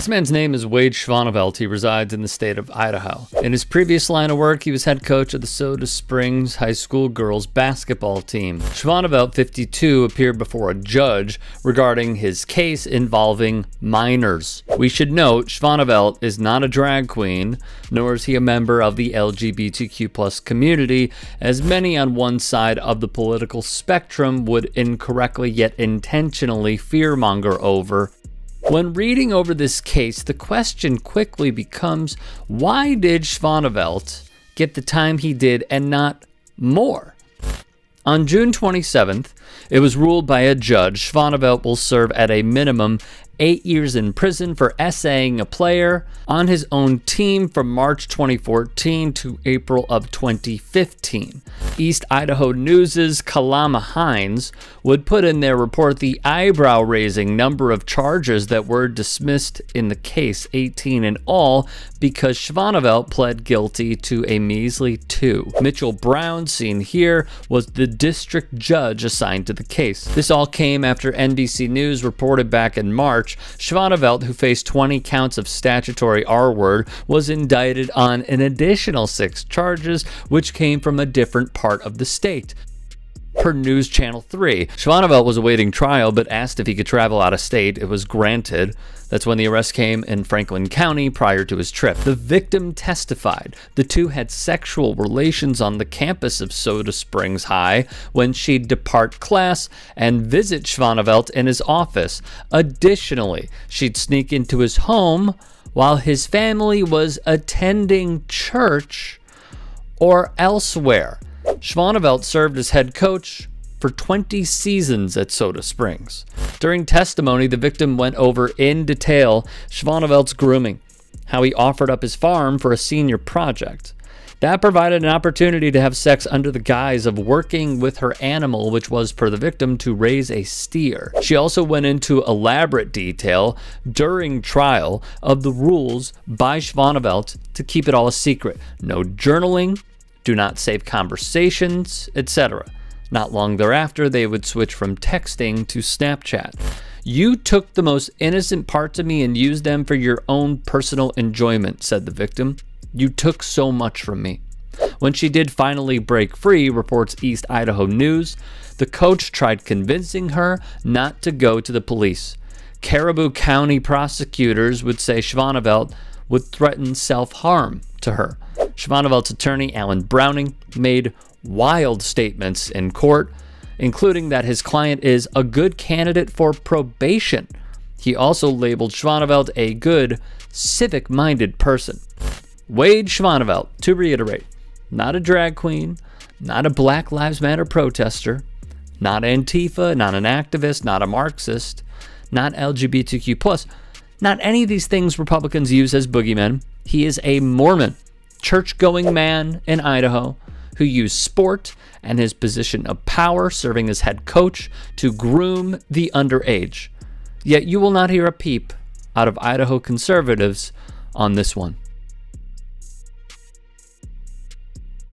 This man's name is Wade Schevaneveldt. He resides in the state of Idaho. In his previous line of work, he was head coach of the Soda Springs High School girls basketball team. Schevaneveldt, 52, appeared before a judge regarding his case involving minors. We should note, Schevaneveldt is not a drag queen, nor is he a member of the LGBTQ+ community, as many on one side of the political spectrum would incorrectly yet intentionally fearmonger over. When reading over this case, the question quickly becomes, why did Schevaneveldt get the time he did and not more? On June 27th, it was ruled by a judge Schevaneveldt will serve at a minimum 8 years in prison for essaying a player on his own team from March 2014 to April of 2015. East Idaho News' Kalama Hines would put in their report the eyebrow-raising number of charges that were dismissed in the case, 18 in all, because Schevaneveldt pled guilty to a measly 2. Mitchell Brown, seen here, was the district judge assigned to the case. This all came after NBC News reported back in March Schevaneveldt, who faced 20 counts of statutory R-word, was indicted on an additional 6 charges, which came from a different part of the state. Per News Channel 3, Schevaneveldt was awaiting trial but asked if he could travel out of state. It was granted. That's when the arrest came in Franklin County prior to his trip. The victim testified the two had sexual relations on the campus of Soda Springs High when she'd depart class and visit Schevaneveldt in his office. Additionally, she'd sneak into his home while his family was attending church or elsewhere. Schevaneveldt served as head coach for 20 seasons at Soda Springs. During testimony, the victim went over in detail Schevaneveldt's grooming, how he offered up his farm for a senior project. That provided an opportunity to have sex under the guise of working with her animal, which was, per the victim, to raise a steer. She also went into elaborate detail during trial of the rules by Schevaneveldt to keep it all a secret. No journaling, do not save conversations, etc. Not long thereafter, they would switch from texting to Snapchat. You took the most innocent parts of me and used them for your own personal enjoyment, said the victim. You took so much from me. When she did finally break free, reports East Idaho News, the coach tried convincing her not to go to the police. Caribou County prosecutors would say Schevaneveldt would threaten self-harm to her. Schevaneveldt's attorney, Alan Browning, made wild statements in court, including that his client is a good candidate for probation. He also labeled Schevaneveldt a good, civic-minded person. Wade Schevaneveldt, to reiterate, not a drag queen, not a Black Lives Matter protester, not Antifa, not an activist, not a Marxist, not LGBTQ+, not any of these things Republicans use as boogeymen. He is a Mormon, church-going man in Idaho who used sport and his position of power serving as head coach to groom the underage. Yet you will not hear a peep out of Idaho conservatives on this one.